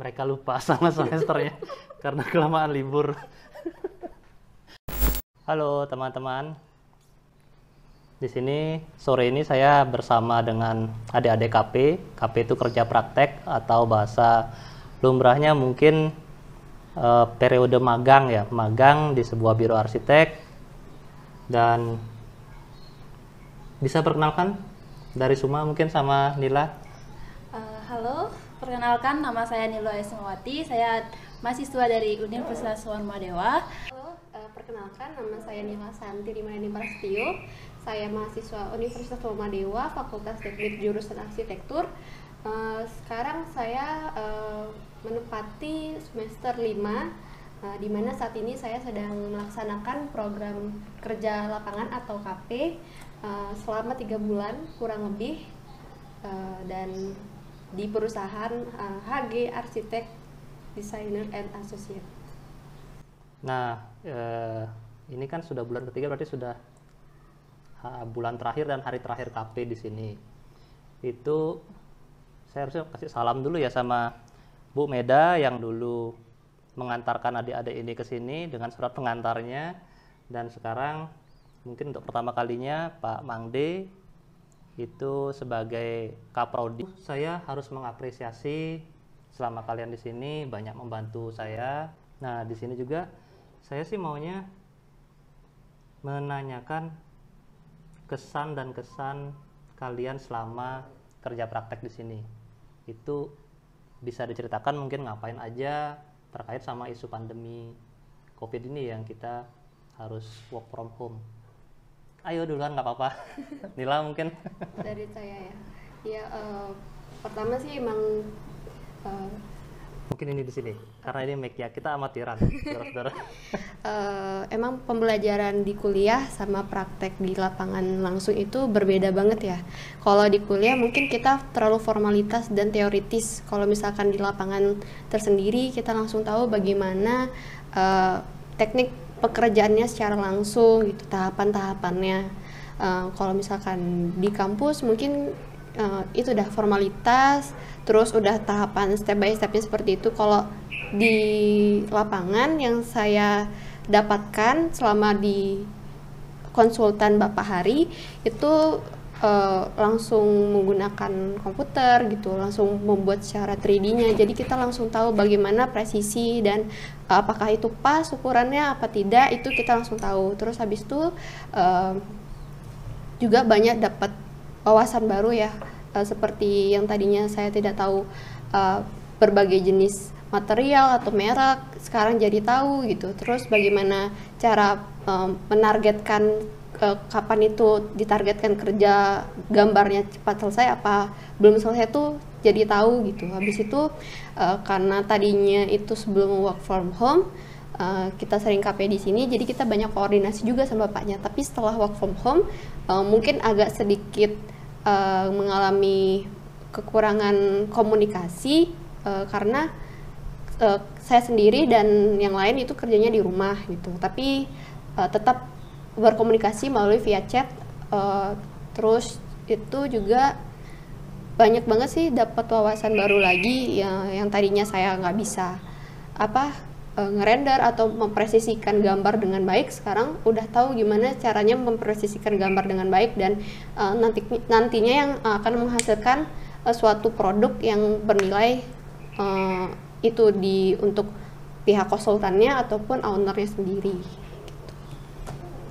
mereka lupa sama semesternya karena kelamaan libur. Halo teman-teman, di sini sore ini saya bersama dengan adik-adik KP. KP itu kerja praktek atau bahasa lumrahnya mungkin periode magang ya, magang di sebuah biro arsitek. Dan bisa perkenalkan dari Suma mungkin sama Nila. Halo, perkenalkan nama saya Nilo Esmawati, saya mahasiswa dari Universitas Warmadewa. Halo, perkenalkan nama saya Nila Santi Rimayani Prasetyo. Saya mahasiswa Universitas Warmadewa, Fakultas Teknik Jurusan Arsitektur. Sekarang saya menempati semester 5, di mana saat ini saya sedang melaksanakan program kerja lapangan atau KP selama 3 bulan kurang lebih, dan di perusahaan HG Arsitek Designer and Associate. Nah, ini kan sudah bulan ketiga, berarti sudah bulan terakhir dan hari terakhir KP di sini. Itu saya harusnya kasih salam dulu ya sama Bu Meda yang dulu mengantarkan adik-adik ini ke sini dengan surat pengantarnya, dan sekarang mungkin untuk pertama kalinya Pak Mangde itu sebagai Kaprodi. Saya harus mengapresiasi selama kalian di sini banyak membantu saya. Nah, di sini juga saya sih maunya menanyakan kesan dan kesan kalian selama kerja praktek di sini. Itu bisa diceritakan mungkin ngapain aja terkait sama isu pandemi COVID ini yang kita harus work from home. Ayo duluan, nggak apa-apa. Nila mungkin. Dari saya ya, pertama sih emang mungkin ini di sini karena ini mic ya, kita amatiran. emang pembelajaran di kuliah sama praktek di lapangan langsung itu berbeda banget ya. Kalau di kuliah mungkin kita terlalu formalitas dan teoritis. Kalau misalkan di lapangan tersendiri kita langsung tahu bagaimana teknik pekerjaannya secara langsung gitu, tahapan-tahapannya. Kalau misalkan di kampus mungkin itu udah formalitas, terus udah tahapan step by stepnya seperti itu. Kalau di lapangan yang saya dapatkan selama di konsultan Bapak Hari itu langsung menggunakan komputer gitu, langsung membuat secara 3D-nya. Jadi kita langsung tahu bagaimana presisi dan apakah itu pas ukurannya apa tidak, itu kita langsung tahu. Terus habis itu juga banyak dapat wawasan baru ya, seperti yang tadinya saya tidak tahu berbagai jenis material atau merek, sekarang jadi tahu gitu. Terus bagaimana cara menargetkan kapan itu ditargetkan kerja gambarnya cepat selesai apa belum selesai tuh jadi tahu gitu. Habis itu karena tadinya itu sebelum work from home, kita sering KP di sini, jadi kita banyak koordinasi juga sama bapaknya. Tapi setelah work from home mungkin agak sedikit mengalami kekurangan komunikasi karena saya sendiri dan yang lain itu kerjanya di rumah gitu. Tapi tetap berkomunikasi melalui via chat. Terus itu juga banyak banget sih dapat wawasan baru lagi yang tadinya saya nggak bisa ngerender atau mempresisikan gambar dengan baik. Sekarang udah tahu gimana caranya mempresisikan gambar dengan baik, dan nantinya yang akan menghasilkan suatu produk yang bernilai itu untuk pihak konsultannya ataupun ownernya sendiri.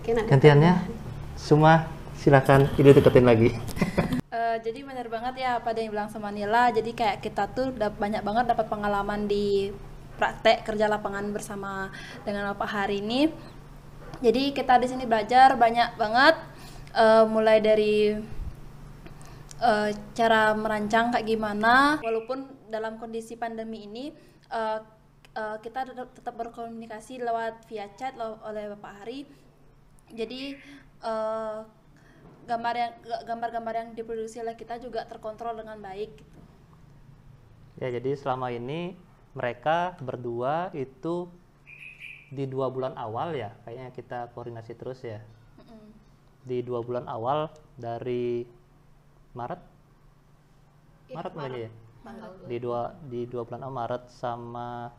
Gantiannya, Suma silakan deketin lagi. Jadi benar banget ya apa yang bilang sama Nila. Jadi kayak kita tuh banyak banget dapat pengalaman di praktek kerja lapangan bersama dengan Bapak Hari ini. Jadi kita di sini belajar banyak banget, mulai dari cara merancang kayak gimana. Walaupun dalam kondisi pandemi ini kita tetap berkomunikasi lewat via chat oleh Bapak Hari. Jadi gambar-gambar yang diproduksi oleh kita juga terkontrol dengan baik gitu. Ya, jadi selama ini mereka berdua itu di 2 bulan awal ya, kayaknya kita koordinasi terus ya. Di 2 bulan awal dari Maret mulainya ya? di 2 bulan Maret sama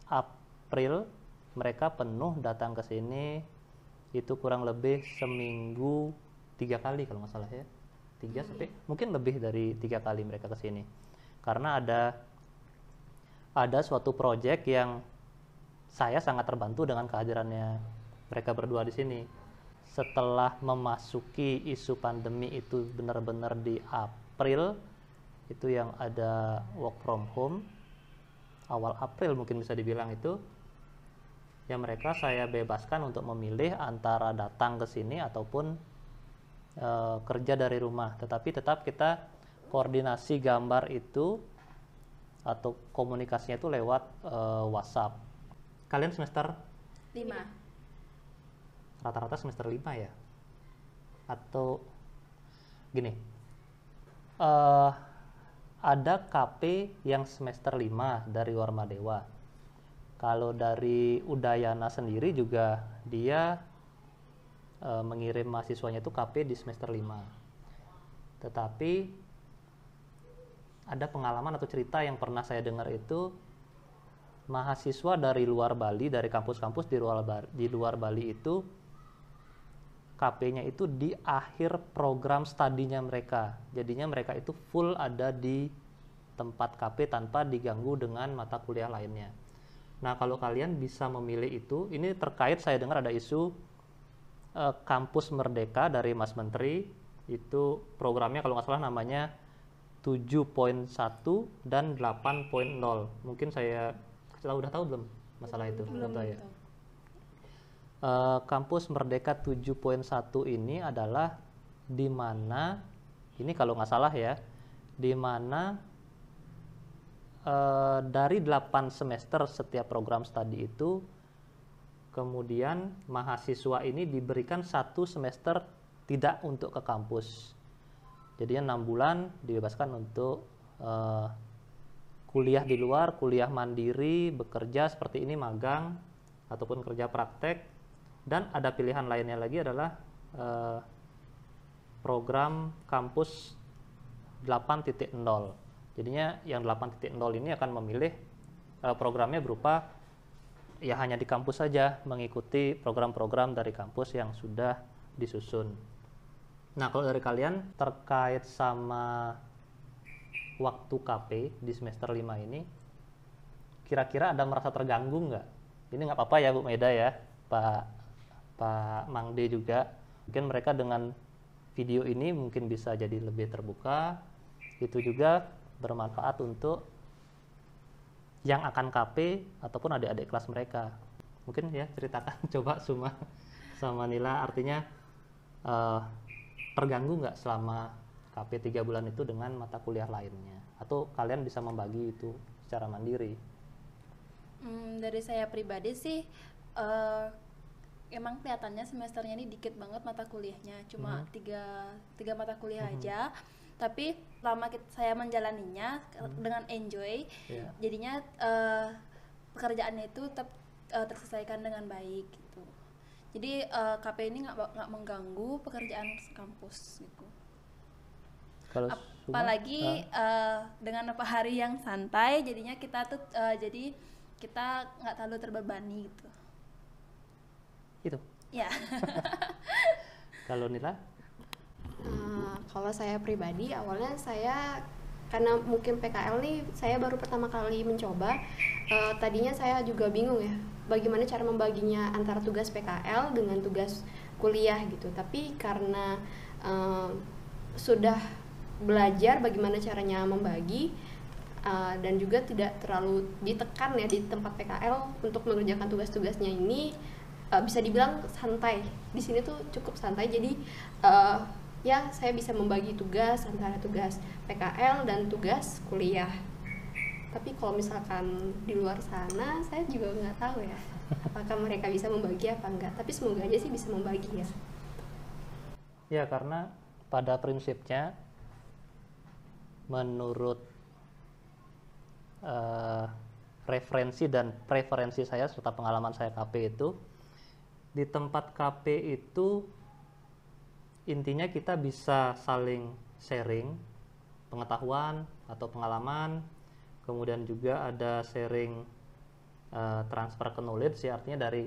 April mereka penuh datang ke sini, itu kurang lebih seminggu 3 kali kalau nggak salah ya, 3 sampai mungkin lebih dari 3 kali mereka ke sini, karena ada suatu proyek yang saya sangat terbantu dengan kehadirannya mereka berdua di sini. Setelah memasuki isu pandemi itu benar-benar di April, itu yang ada work from home, awal April mungkin bisa dibilang itu, ya mereka saya bebaskan untuk memilih antara datang ke sini ataupun kerja dari rumah. Tetapi tetap kita koordinasi gambar itu atau komunikasinya itu lewat WhatsApp. Kalian semester 5. rata-rata semester 5 ya? Atau gini, ada KP yang semester 5 dari Warmadewa. Kalau dari Udayana sendiri juga dia mengirim mahasiswanya itu KP di semester 5. Tetapi ada pengalaman atau cerita yang pernah saya dengar itu, mahasiswa dari luar Bali, dari kampus-kampus di luar Bali itu KP-nya itu di akhir program studinya mereka. Jadinya mereka itu full ada di tempat KP tanpa diganggu dengan mata kuliah lainnya. Nah, kalau kalian bisa memilih itu, ini terkait saya dengar ada isu kampus merdeka dari Mas Menteri, itu programnya kalau nggak salah namanya 7.1 dan 8.0. Mungkin saya udah tahu belum masalah itu? Belum ya. tahu. Kampus Merdeka 7.1 ini adalah di mana, ini kalau nggak salah ya, di mana dari 8 semester setiap program studi itu, kemudian mahasiswa ini diberikan 1 semester tidak untuk ke kampus. Jadinya 6 bulan dibebaskan untuk kuliah di luar, kuliah mandiri, bekerja seperti ini, magang, ataupun kerja praktek. Dan ada pilihan lainnya lagi adalah program kampus 8.0. Jadinya yang 8.0 ini akan memilih programnya berupa ya hanya di kampus saja, mengikuti program-program dari kampus yang sudah disusun. Nah, kalau dari kalian terkait sama waktu KP di semester 5 ini, kira-kira ada merasa terganggu nggak? Ini nggak apa-apa ya Bu Meda ya, Pak Mangde juga. Mungkin mereka dengan video ini mungkin bisa jadi lebih terbuka. Itu juga bermanfaat untuk yang akan KP ataupun adik-adik kelas mereka. Mungkin ya ceritakan coba sama Nila, artinya terganggu nggak selama KP 3 bulan itu dengan mata kuliah lainnya? Atau kalian bisa membagi itu secara mandiri? Dari saya pribadi sih emang kelihatannya semesternya ini dikit banget mata kuliahnya, cuma tiga mata kuliah aja. Tapi lama saya menjalaninya dengan enjoy, jadinya pekerjaannya itu tetap terselesaikan dengan baik gitu. Jadi KP ini nggak mengganggu pekerjaan kampus gitu. Apalagi dengan hari yang santai, jadinya kita tuh jadi kita nggak terlalu terbebani gitu. Itu. Ya. Kalau Nila? Kalau saya pribadi, awalnya saya karena mungkin PKL nih, saya baru pertama kali mencoba. Tadinya saya juga bingung ya, bagaimana cara membaginya antara tugas PKL dengan tugas kuliah gitu. Tapi karena sudah belajar bagaimana caranya membagi, dan juga tidak terlalu ditekan ya di tempat PKL untuk mengerjakan tugas-tugasnya ini, bisa dibilang santai. Di sini tuh cukup santai, jadi ya saya bisa membagi tugas antara tugas PKL dan tugas kuliah. Tapi kalau misalkan di luar sana, saya juga nggak tahu ya apakah mereka bisa membagi apa enggak. Tapi semoga aja sih bisa membagi ya. Ya, karena pada prinsipnya menurut referensi dan preferensi saya serta pengalaman saya KP itu, di tempat KP itu intinya kita bisa saling sharing pengetahuan atau pengalaman, kemudian juga ada sharing transfer ke knowledge ya, artinya dari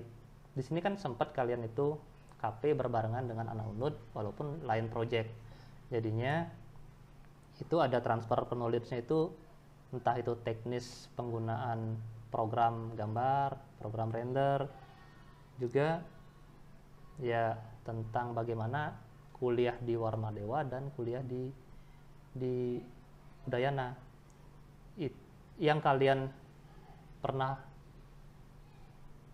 di sini kan sempat kalian itu KP berbarengan dengan anak UNUD walaupun lain project, jadinya itu ada transfer knowledge-nya itu entah itu teknis penggunaan program gambar, program render, juga ya tentang bagaimana kuliah di Warmadewa dan kuliah di Udayana. Yang kalian pernah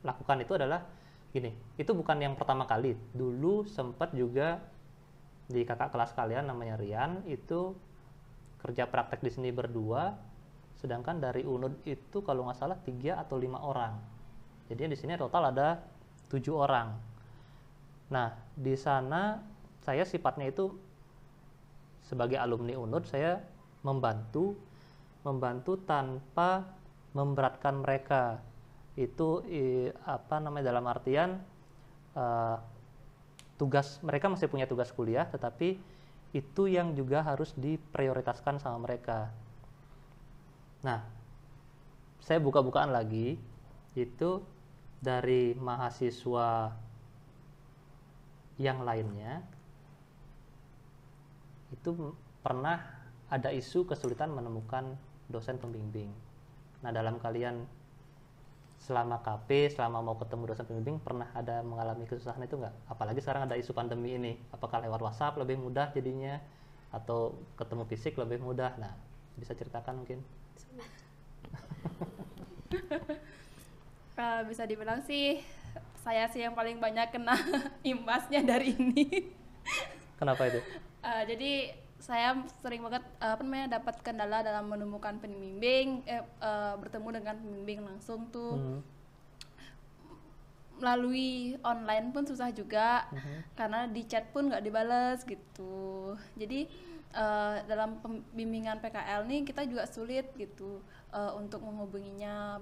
lakukan itu adalah gini, itu bukan yang pertama kali. Dulu sempat juga di kakak kelas kalian namanya Rian itu kerja praktek di sini berdua, sedangkan dari UNUD itu kalau nggak salah 3 atau 5 orang. Jadi di sini total ada 7 orang. Nah, di sana saya sifatnya itu sebagai alumni UNUD saya membantu tanpa memberatkan mereka. Itu dalam artian tugas mereka masih punya tugas kuliah, tetapi itu yang juga harus diprioritaskan sama mereka. Nah, saya buka-bukaan lagi, itu dari mahasiswa yang lainnya, itu pernah ada isu kesulitan menemukan dosen pembimbing. Nah, dalam kalian selama KP, selama mau ketemu dosen pembimbing, pernah ada mengalami kesusahan itu nggak? Apalagi sekarang ada isu pandemi ini, apakah lewat WhatsApp lebih mudah jadinya, atau ketemu fisik lebih mudah? Nah, bisa ceritakan mungkin? Bisa dibilang sih saya sih yang paling banyak kena imbasnya dari ini. Kenapa itu? Jadi saya sering banget dapat kendala dalam menemukan pembimbing, bertemu dengan pembimbing langsung tuh. Melalui online pun susah juga, karena di chat pun nggak dibales gitu. Jadi dalam pembimbingan PKL nih kita juga sulit gitu untuk menghubunginya.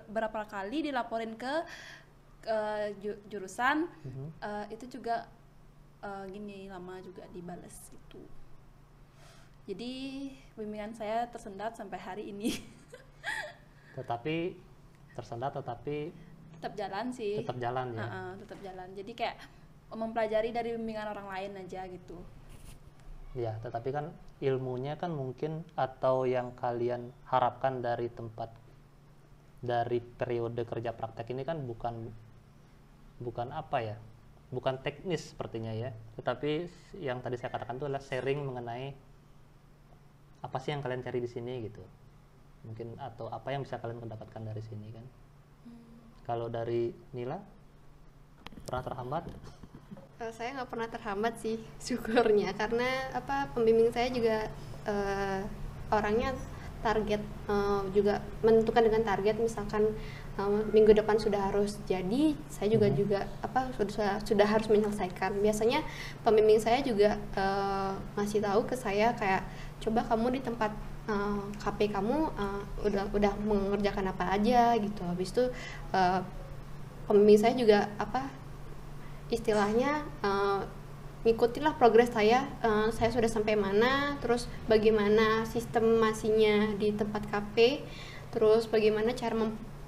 Beberapa kali dilaporin ke jurusan, itu juga lama juga dibales gitu. Jadi bimbingan saya tersendat sampai hari ini. Tetapi tetap jalan sih. Tetap jalan ya. Tetap jalan. Jadi kayak mempelajari dari bimbingan orang lain aja gitu. Ya, tetapi kan ilmunya kan mungkin atau yang kalian harapkan dari periode kerja praktek ini kan bukan bukan teknis sepertinya ya, tetapi yang tadi saya katakan itu adalah sharing mengenai apa sih yang kalian cari di sini gitu, mungkin, atau apa yang bisa kalian mendapatkan dari sini kan. Kalau dari Nila, pernah terhambat? Saya nggak pernah terhambat sih, syukurnya, karena pembimbing saya juga orangnya target, juga menentukan dengan target, misalkan minggu depan sudah harus jadi, saya juga sudah harus menyelesaikan. Biasanya pembimbing saya juga ngasih tahu ke saya kayak, coba kamu di tempat KP kamu udah mengerjakan apa aja gitu. Habis itu pembimbing saya juga istilahnya ngikutilah progres saya sudah sampai mana, terus bagaimana sistemasinya di tempat KP, terus bagaimana cara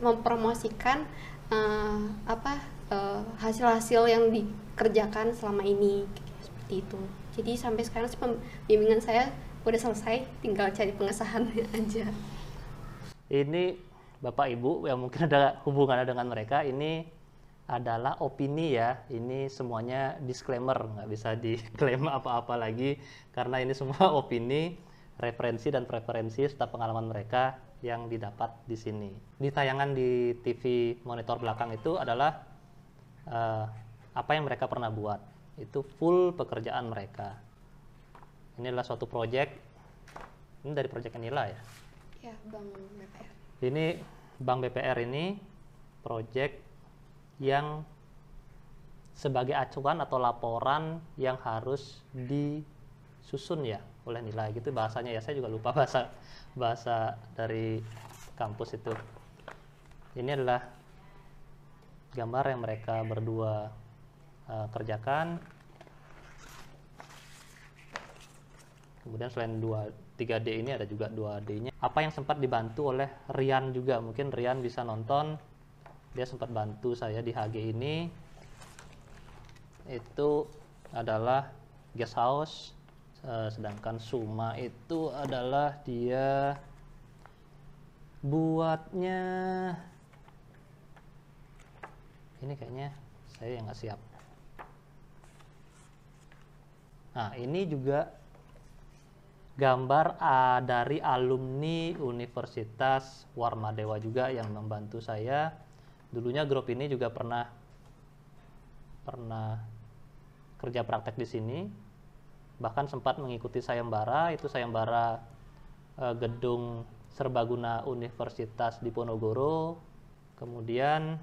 mempromosikan hasil-hasil yang dikerjakan selama ini, seperti itu. Jadi sampai sekarang pembimbingan saya udah selesai, tinggal cari pengesahannya aja. Ini Bapak Ibu yang mungkin ada hubungannya dengan mereka, ini adalah opini ya, ini semuanya disclaimer, nggak bisa diklaim apa-apa lagi karena ini semua opini, referensi dan preferensi serta pengalaman mereka yang didapat di sini. Di tayangan di TV monitor belakang itu adalah apa yang mereka pernah buat, itu full pekerjaan mereka. Ini adalah suatu project, ini dari project Nila ya? Ya, Bank BPR. Ini Bank BPR ini project yang sebagai acuan atau laporan yang harus disusun ya oleh Nila gitu bahasanya ya, saya juga lupa bahasa dari kampus itu. Ini adalah gambar yang mereka berdua kerjakan. Kemudian selain 3D ini ada juga 2D-nya. Apa yang sempat dibantu oleh Rian juga, mungkin Rian bisa nonton. Dia sempat bantu saya di HG ini. Itu adalah guest house. Sedangkan Suma itu adalah dia buatnya. Ini kayaknya saya yang nggak siap. Nah, ini juga gambar dari alumni Universitas Warmadewa juga yang membantu saya. Dulunya grup ini juga pernah kerja praktek di sini. Bahkan sempat mengikuti sayembara, itu sayembara gedung serbaguna Universitas Diponegoro. Kemudian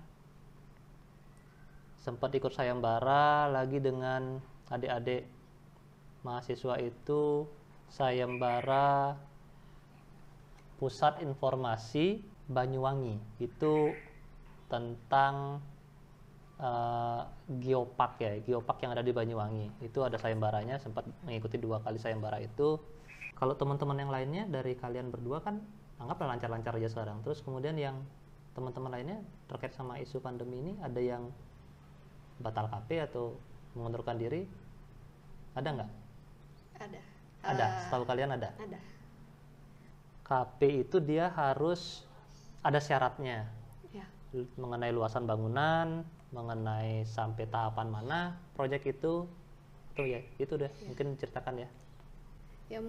sempat ikut sayembara lagi dengan adik-adik mahasiswa itu, sayembara Pusat Informasi Banyuwangi, itu tentang geopark ya, geopark yang ada di Banyuwangi. Itu ada sayembaranya, sempat mengikuti 2 kali sayembara itu. Kalau teman-teman yang lainnya dari kalian berdua kan anggaplah lancar-lancar aja sekarang. Terus kemudian yang teman-teman lainnya terkait sama isu pandemi ini, ada yang batal KP atau mengundurkan diri? Ada nggak? Ada. Setahu kalian ada? Ada. KP itu dia harus ada syaratnya. Ya. Mengenai luasan bangunan, mengenai sampai tahapan mana proyek itu. Tuh ya, itu deh. Mungkin ceritakan ya. Ya,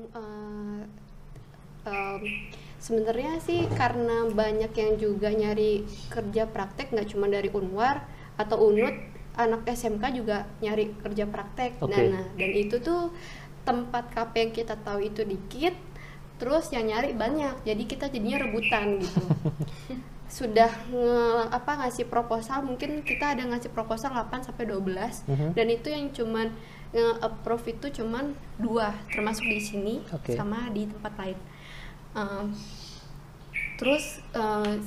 sebenarnya sih karena banyak yang juga nyari kerja praktek, nggak cuma dari Unwar atau Unut, anak SMK juga nyari kerja praktek. Oke. Dan itu tuh tempat KP yang kita tahu itu dikit, terus yang nyari banyak, jadi kita jadinya rebutan gitu. Sudah ngasih proposal, mungkin kita ada ngasih proposal 8-12, dan itu yang cuman approve itu cuman 2, termasuk di sini. Oke. Sama di tempat lain. Terus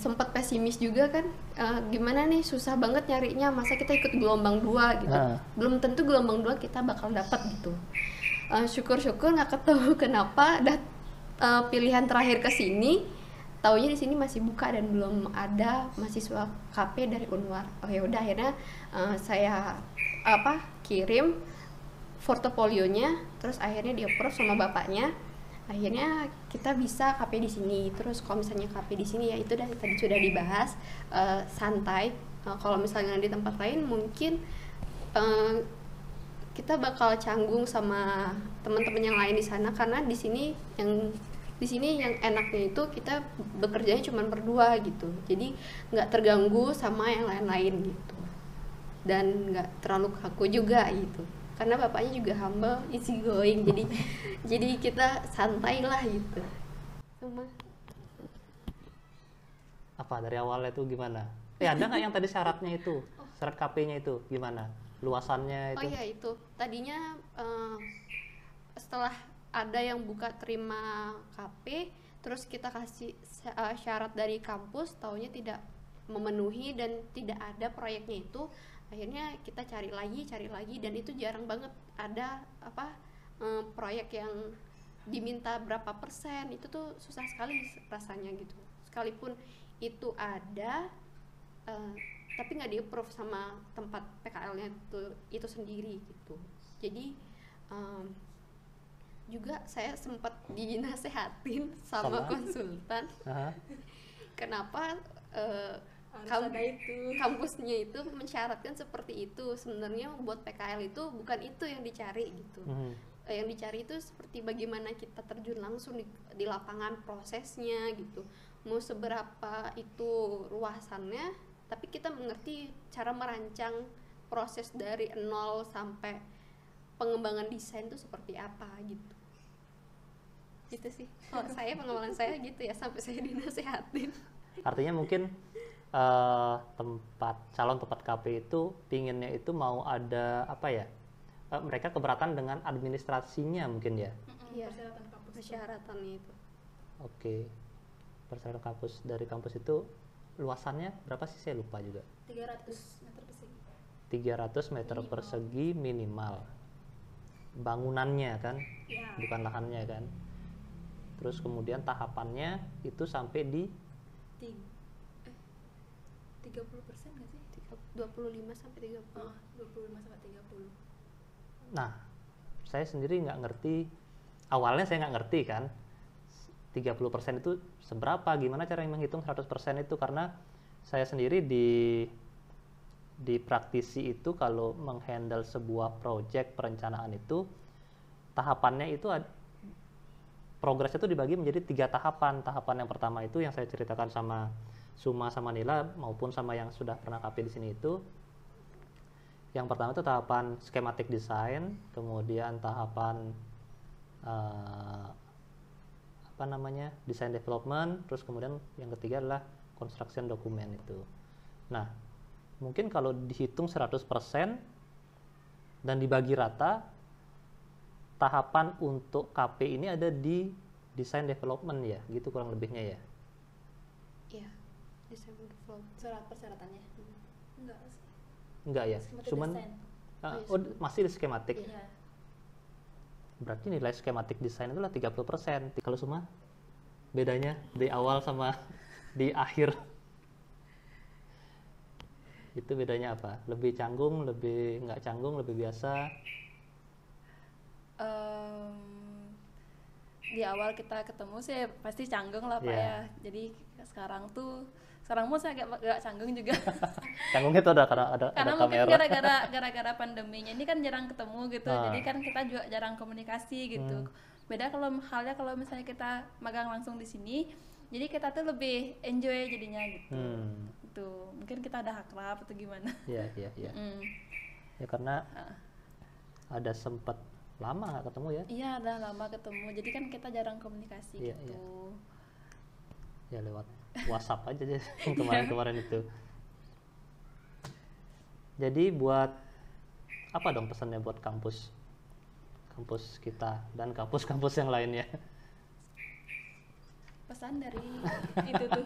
sempat pesimis juga kan, gimana nih, susah banget nyarinya, masa kita ikut gelombang 2 gitu. Belum tentu gelombang 2 kita bakal dapat gitu. Syukur-syukur nggak ketemu kenapa pilihan terakhir ke sini, taunya di sini masih buka dan belum ada mahasiswa KP dari Unwar. Oh ya udah, akhirnya saya kirim portofolionya, terus akhirnya di-approve sama bapaknya. Akhirnya kita bisa KP di sini. Terus kalau misalnya KP di sini ya itu tadi sudah dibahas santai. Kalau misalnya di tempat lain mungkin kita bakal canggung sama teman-teman yang lain di sana, karena di sini yang enaknya itu kita bekerjanya cuma berdua gitu, jadi nggak terganggu sama yang lain-lain gitu, dan nggak terlalu kaku juga gitu, karena bapaknya juga humble, easy going, jadi kita santai lah gitu. Apa dari awalnya itu gimana? Ada nggak yang tadi syaratnya itu, syarat KP-nya itu gimana? Luasannya itu? Oh iya, itu tadinya setelah ada yang buka terima KP, terus kita kasih syarat dari kampus, taunya tidak memenuhi dan tidak ada proyeknya itu. Akhirnya kita cari lagi, dan itu jarang banget ada proyek yang diminta berapa persen. Itu tuh susah sekali rasanya gitu. Sekalipun itu ada, tapi nggak di-approve sama tempat PKL-nya itu sendiri gitu. Jadi juga saya sempat dinasehatin sama konsultan. Kenapa kampusnya itu mensyaratkan seperti itu. Sebenarnya buat PKL itu bukan itu yang dicari gitu. Yang dicari itu seperti bagaimana kita terjun langsung di lapangan, prosesnya gitu. Mau seberapa itu luasannya, tapi kita mengerti cara merancang proses dari 0 sampai pengembangan desain itu seperti apa gitu. Gitu sih. Kalau saya, pengalaman saya gitu ya, sampai saya dinasehatin. Artinya mungkin calon tempat KP itu pinginnya itu mau ada mereka keberatan dengan administrasinya mungkin ya. Iya, persyaratannya itu. Oke. Persyaratan kampus, dari kampus itu luasannya berapa sih, saya lupa juga. 300 meter persegi. 300 meter persegi minimal. bangunannya kan, Ya. bukan lahannya kan. Terus kemudian tahapannya itu sampai di 30% nggak sih? 25 sampai 30. 25 sampai 30. Nah, saya sendiri nggak ngerti, awalnya saya nggak ngerti kan 30% itu seberapa, gimana cara menghitung 100% itu, karena saya sendiri di praktisi itu kalau menghandle sebuah project perencanaan itu tahapannya itu progresnya itu dibagi menjadi 3 tahapan. Tahapan yang pertama itu yang saya ceritakan sama Suma sama Nila maupun sama yang sudah pernah KP di sini itu. Yang pertama itu tahapan schematic design, kemudian tahapan design development, terus kemudian yang ketiga adalah construction document itu. Nah, mungkin kalau dihitung 100% dan dibagi rata, tahapan untuk KP ini ada di design development ya, gitu kurang lebihnya ya. Iya, design development. Surat persyaratannya? Enggak sih. Enggak ya, Schematic cuman design. masih di skematik. Iya. Berarti nilai skematik desain itu lah 30%. Kalau semua bedanya di awal sama di akhir itu bedanya apa? Lebih canggung, lebih nggak canggung, lebih biasa? Di awal kita ketemu sih pasti canggung lah Pak Iya. ya. Jadi sekarang mau saya agak canggung juga. Canggungnya itu ada Karena mungkin kamera. gara-gara pandeminya ini kan jarang ketemu gitu. Ah. Jadi kan kita juga jarang komunikasi gitu. Beda halnya kalau misalnya kita magang langsung di sini, jadi kita tuh lebih enjoy jadinya gitu. Gitu. Mungkin kita ada akrab atau gimana. Iya. Ya karena ada sempat lama nggak ketemu ya. Iya, udah lama ketemu. Jadi kan kita jarang komunikasi Iya, gitu. Ya lewat WhatsApp aja deh kemarin-kemarin itu. Jadi buat apa dong pesannya buat kampus kita dan kampus-kampus yang lainnya? Pesan dari itu tuh.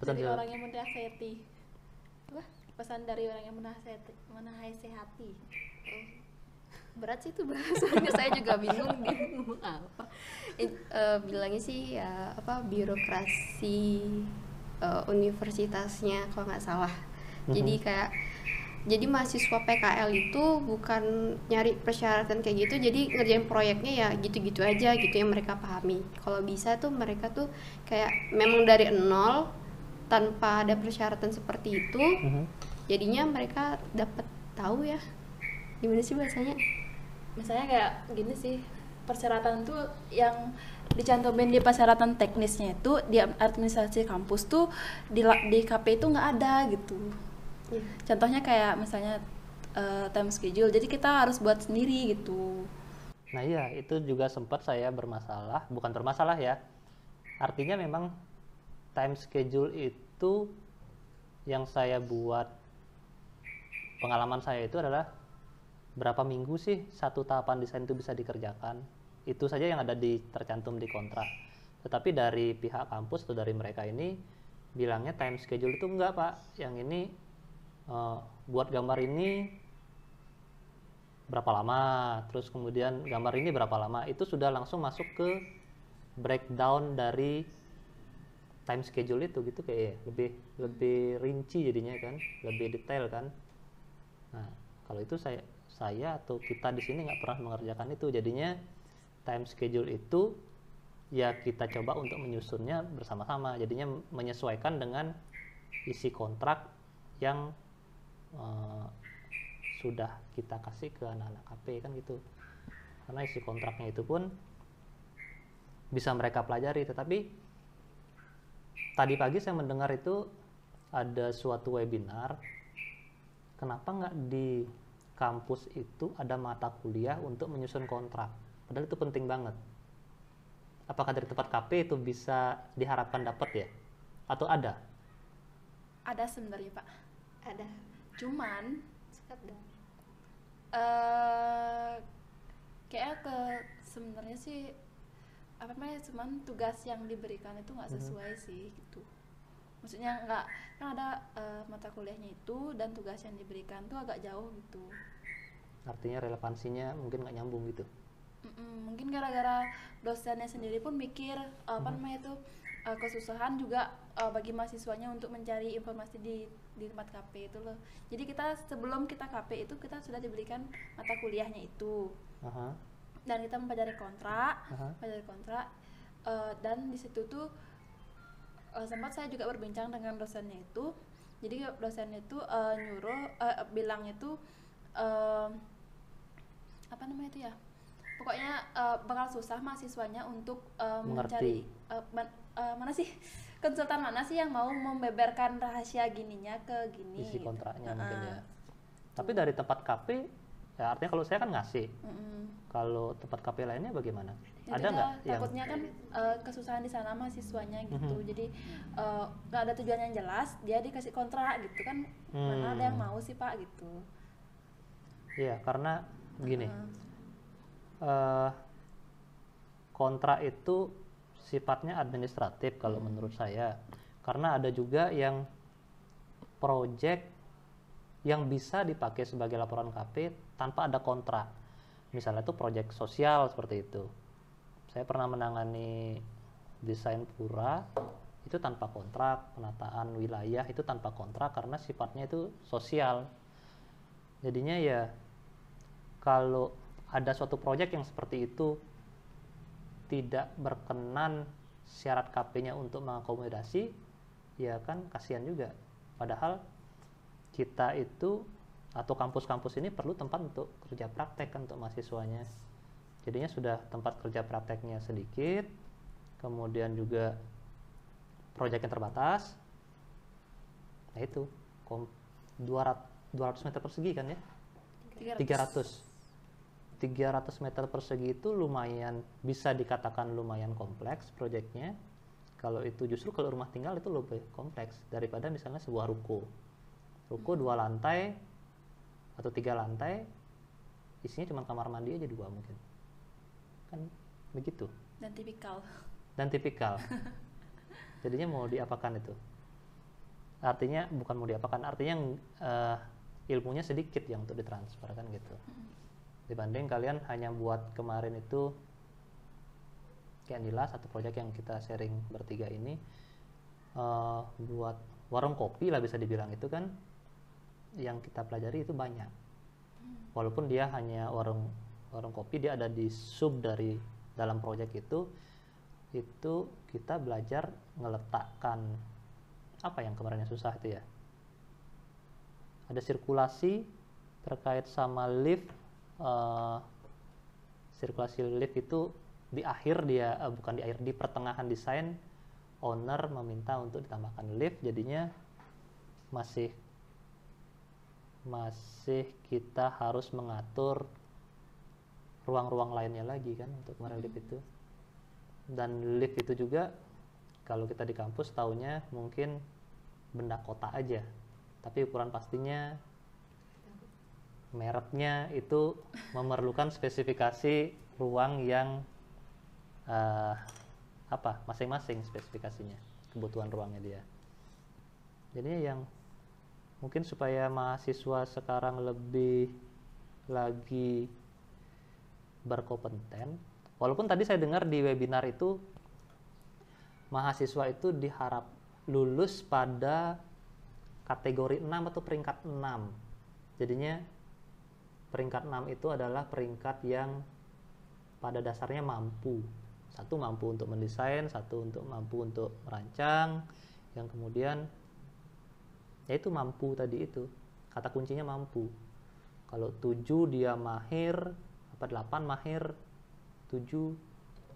Pesan dari dari- orang yang menasehati. Wah, pesan dari orang yang menasehati. Berat sih itu bahasanya, saya juga bingung dia ngomong apa. Bilangnya sih ya apa birokrasi universitasnya kalau nggak salah. Jadi jadi mahasiswa PKL itu bukan nyari persyaratan kayak gitu, jadi ngerjain proyeknya ya gitu-gitu aja gitu yang mereka pahami. Kalau bisa tuh mereka tuh kayak memang dari nol tanpa ada persyaratan seperti itu, jadinya mereka dapat tahu ya gimana sih bahasanya. Misalnya kayak gini sih, persyaratan tuh yang dicantumin di persyaratan teknisnya itu di administrasi kampus tuh di KP itu nggak ada gitu. Contohnya kayak misalnya time schedule, jadi kita harus buat sendiri gitu. Nah iya, itu juga sempat saya bukan bermasalah ya. Artinya memang time schedule itu yang saya buat, pengalaman saya itu adalah berapa minggu sih satu tahapan desain itu bisa dikerjakan. Itu saja yang ada tercantum di kontrak. Tetapi dari pihak kampus atau dari mereka ini bilangnya time schedule itu enggak Pak, yang ini buat gambar ini berapa lama, terus kemudian gambar ini berapa lama, itu sudah langsung masuk ke breakdown dari time schedule itu gitu, kayak lebih rinci jadinya kan, lebih detail kan. Nah kalau itu saya atau kita di sini nggak pernah mengerjakan itu, jadinya time schedule itu ya kita coba untuk menyusunnya bersama-sama, jadinya menyesuaikan dengan isi kontrak yang sudah kita kasih ke anak-anak KP kan gitu. Karena isi kontraknya itu pun bisa mereka pelajari. Tetapi tadi pagi saya mendengar itu ada suatu webinar, kenapa nggak di kampus itu ada mata kuliah untuk menyusun kontrak, padahal itu penting banget. Apakah dari tempat KP itu bisa diharapkan dapat ya, atau ada? Ada sebenarnya Pak, Ada cuman sekadar. Kayaknya sebenarnya sih apa namanya, cuman tugas yang diberikan itu nggak sesuai sih gitu. Maksudnya nggak, kan ada mata kuliahnya itu dan tugas yang diberikan tuh agak jauh gitu. artinya relevansinya mungkin nggak nyambung gitu. Mungkin gara-gara dosennya sendiri pun mikir apa namanya itu kesusahan juga bagi mahasiswanya untuk mencari informasi di tempat KP itu loh. Jadi kita sebelum kita KP itu kita sudah diberikan mata kuliahnya itu. Aha. Dan kita mempelajari kontrak, Aha. Dan di situ tuh sempat saya juga berbincang dengan dosennya itu. Jadi dosennya itu bilangnya tuh apa namanya itu ya? Pokoknya bakal susah mahasiswanya untuk mencari mana sih konsultan mana sih yang mau membeberkan rahasia gininya ke gini Isi gitu. kontraknya mungkin ya. Tapi dari tempat KP, ya artinya kalau saya kan ngasih. Kalau tempat KP lainnya bagaimana? Jadi Ada nggak yang takutnya kan kesusahan di sana mahasiswanya gitu. Jadi nggak ada tujuan yang jelas, dia dikasih kontrak gitu kan. Mana ada yang mau sih Pak gitu. Iya, karena gini, kontrak itu sifatnya administratif kalau menurut saya. Karena ada juga yang project yang bisa dipakai sebagai laporan KP tanpa ada kontrak. Misalnya itu project sosial seperti itu. Saya pernah menangani desain pura itu tanpa kontrak, penataan wilayah itu tanpa kontrak karena sifatnya itu sosial. Jadinya ya kalau ada suatu proyek yang seperti itu tidak berkenan syarat KP-nya untuk mengakomodasi, ya kan kasihan juga. Padahal kita itu atau kampus-kampus ini perlu tempat untuk kerja praktek kan untuk mahasiswanya. Jadinya sudah tempat kerja prakteknya sedikit, kemudian juga proyeknya terbatas. Nah itu 200 meter persegi kan ya? 300 meter persegi itu lumayan, bisa dikatakan lumayan kompleks proyeknya. Kalau itu justru kalau rumah tinggal itu lebih kompleks daripada misalnya sebuah ruko 2 lantai atau 3 lantai, isinya cuma kamar mandi aja 2 mungkin, kan begitu. Dan tipikal. Jadinya mau diapakan itu? Artinya bukan mau diapakan, artinya ilmunya sedikit yang untuk ditransfer kan gitu. Dibanding kalian hanya buat kemarin itu kayak Nila, satu proyek yang kita sharing bertiga ini, buat warung kopi lah bisa dibilang, itu kan yang kita pelajari itu banyak. Walaupun dia hanya warung kopi, dia ada di sub dari dalam proyek itu kita belajar ngeletakkan apa yang kemarinnya susah itu ya. Ada sirkulasi terkait sama lift. Sirkulasi lift itu di akhir dia bukan di akhir, di pertengahan desain owner meminta untuk ditambahkan lift, jadinya masih kita harus mengatur ruang-ruang lainnya lagi kan untuk kemarin lift itu. Dan lift itu juga kalau kita di kampus taunya mungkin benda kota aja, tapi ukuran pastinya mereknya itu memerlukan spesifikasi ruang yang masing-masing spesifikasinya, kebutuhan ruangnya dia. Jadinya yang mungkin supaya mahasiswa sekarang lebih lagi berkompeten, walaupun tadi saya dengar di webinar itu mahasiswa itu diharap lulus pada kategori 6 atau peringkat 6. Jadinya peringkat 6 itu adalah peringkat yang pada dasarnya mampu. Satu mampu untuk mendesain, satu untuk mampu untuk merancang, yang kemudian yaitu mampu tadi itu. Kata kuncinya mampu. Kalau 7 dia mahir, 8 mahir, 7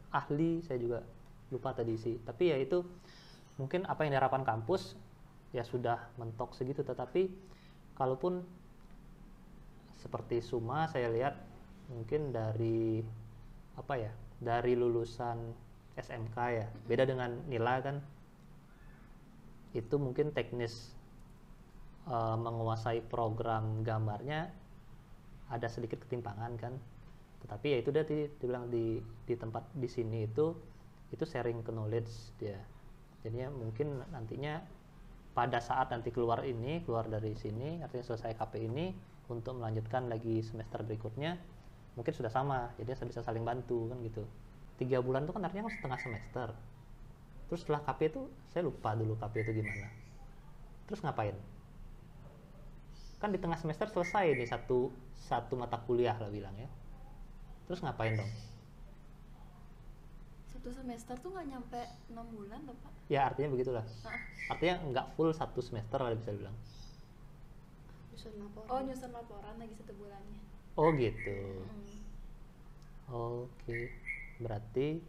ahli, saya juga lupa tadi sih. Tapi ya itu mungkin apa yang diharapkan kampus ya sudah mentok segitu, tetapi kalaupun seperti Suma saya lihat mungkin dari dari lulusan SMK ya, beda dengan Nila kan, itu mungkin teknis menguasai program gambarnya ada sedikit ketimpangan kan, tetapi ya itu udah dibilang di tempat di sini itu sharing knowledge dia. Jadinya mungkin nantinya pada saat nanti keluar dari sini, artinya selesai KP ini, untuk melanjutkan lagi semester berikutnya mungkin sudah sama, jadi saya bisa saling bantu kan gitu. 3 bulan itu kan artinya kan setengah semester. Terus setelah KP itu saya lupa dulu KP itu gimana. Terus ngapain? Kan di tengah semester selesai nih satu mata kuliah lah bilang ya. Terus ngapain dong? Satu semester tuh nggak nyampe 6 bulan loh Pak. Ya artinya begitulah. Artinya nggak full satu semester lah bisa dibilang. Oh, nyusun laporan lagi 1 bulannya. Oh gitu. Oke. Berarti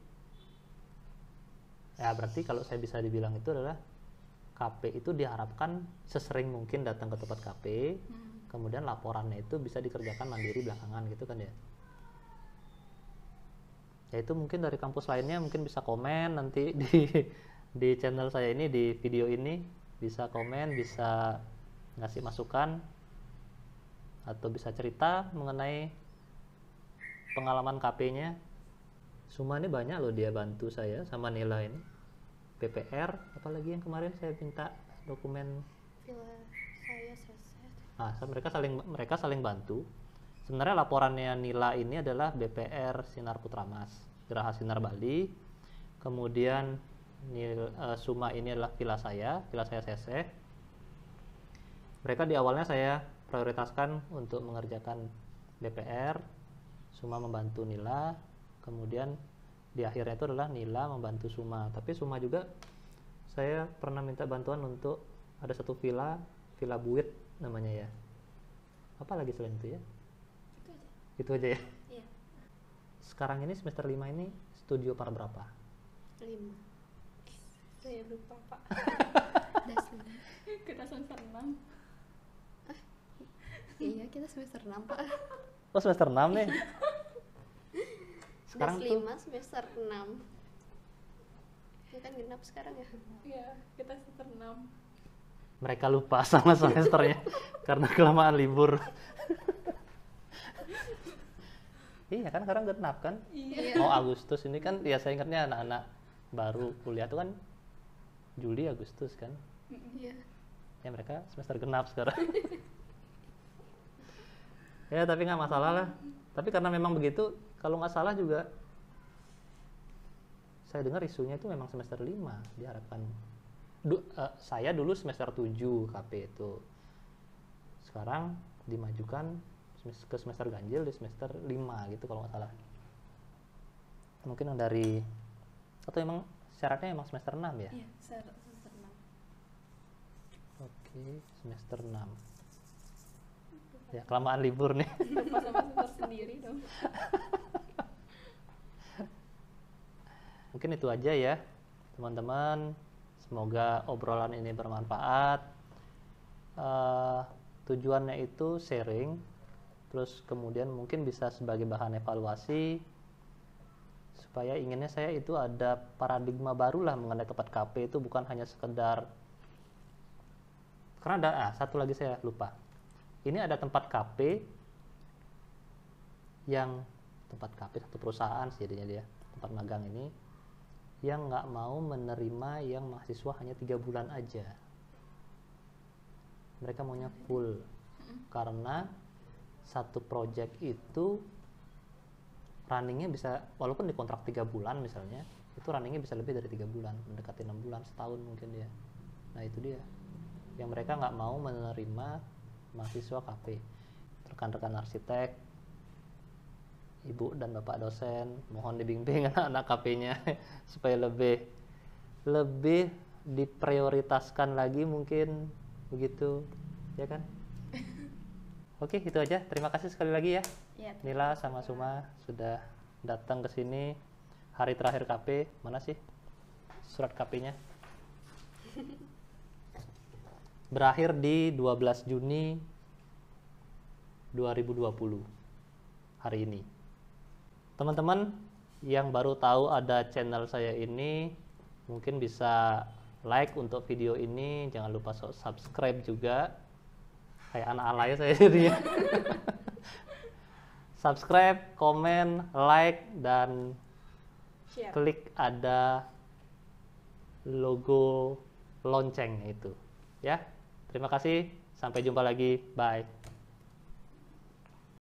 kalau saya bisa dibilang itu adalah KP itu diharapkan sesering mungkin datang ke tempat KP, kemudian laporannya itu bisa dikerjakan mandiri belakangan gitu kan ya. Ya itu mungkin dari kampus lainnya mungkin bisa komen nanti di channel saya ini, di video ini bisa komen, bisa ngasih masukan atau bisa cerita mengenai pengalaman KP-nya. Suma ini banyak loh dia bantu saya sama Nila ini. PPR, apalagi yang kemarin saya minta dokumen. Mereka saling bantu. Sebenarnya laporannya Nila ini adalah BPR Sinar Putramas, Geraha Sinar Bali. Kemudian Suma ini adalah villa saya Seseh. Mereka di awalnya saya prioritaskan untuk mengerjakan BPR, Suma membantu Nila. Kemudian di akhirnya itu adalah Nila membantu Suma. Tapi Suma juga saya pernah minta bantuan untuk ada satu villa Buit namanya ya. Apa lagi selain itu ya? Itu aja ya? Iya. Sekarang ini semester 5 ini studio part berapa? 5. Saya lupa Pak. Kita semester 6. Iya, kita semester 6 Pak. Oh semester 6 nih? Sekarang tuh 5 semester 6. Ini kan genap sekarang ya? Iya, kita semester 6. mereka lupa sama semesternya karena kelamaan libur. Iya kan sekarang genap kan? Iya. Mau Agustus ini kan ya saya ingatnya anak-anak baru kuliah tuh kan Juli Agustus kan? Iya. Ya mereka semester genap sekarang. Ya tapi nggak masalah lah. Tapi karena memang begitu, kalau nggak salah juga saya dengar isunya itu memang semester 5 diharapkan. Saya dulu semester 7 KP itu. Sekarang dimajukan ke semester ganjil di semester 5 gitu kalau nggak salah. Mungkin yang dari atau emang syaratnya emang semester 6 ya? Iya, semester 6. Oke, semester 6. Ya, kelamaan libur nih. Lupa sama semester sendiri dong. Mungkin itu aja ya, teman-teman. Semoga obrolan ini bermanfaat. Tujuannya itu sharing, terus kemudian mungkin bisa sebagai bahan evaluasi, supaya inginnya saya itu ada paradigma baru lah mengenai tempat KP itu bukan hanya sekedar. Karena ada satu lagi saya lupa. Ini ada tempat KP satu perusahaan sih jadinya dia, tempat magang ini yang nggak mau menerima yang mahasiswa hanya 3 bulan aja. Mereka maunya full karena satu project itu runningnya bisa, walaupun dikontrak 3 bulan misalnya, itu runningnya bisa lebih dari 3 bulan, mendekati 6 bulan, setahun mungkin dia. Nah itu dia yang mereka nggak mau menerima mahasiswa KP. Rekan-rekan arsitek, ibu dan bapak dosen, mohon dibimbing anak-anak KP-nya supaya lebih diprioritaskan lagi mungkin begitu, ya kan? Oke, itu aja. Terima kasih sekali lagi ya, Ya, Nila sama Suma sudah datang ke sini hari terakhir KP. Mana sih surat KP-nya? Berakhir di 12 Juni 2020 hari ini. Teman-teman yang baru tahu ada channel saya ini mungkin bisa like untuk video ini, jangan lupa subscribe juga. Kayak anak alay saya jadi ya. Subscribe, komen, like, dan share. klik ada logo lonceng itu ya. Terima kasih, sampai jumpa lagi, bye.